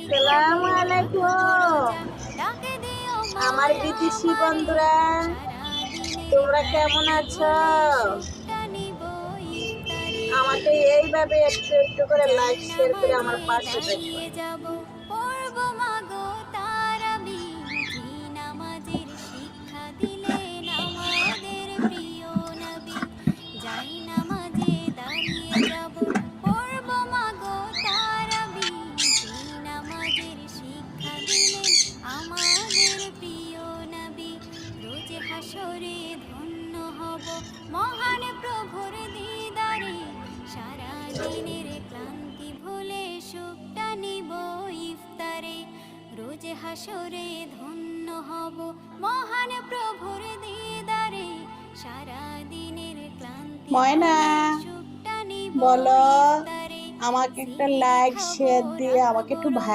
আসসালামু আলাইকুম আমার বিদেশি বন্ধুরা, তোমরা কেমন আছো? আমাকে এইভাবে একটু একটু করে লাইক শেয়ার করে আমার পাশে থাকবে। হাসরে ধন্য হব মহান প্রভুর দিদারে, সারা দিনের ক্লান্তি ভুলে সুখটা নিব ইফতারে। রোজ হাসরে ধন্য হব মহান প্রভুর দিদারে, সারা দিনের ক্লান্তি ময়না, ভুলে সুখটা নিব বলো ইফতারে। আমাকে একটা লাইক শেয়ার দিয়ে আমাকে একটু ভাইরাল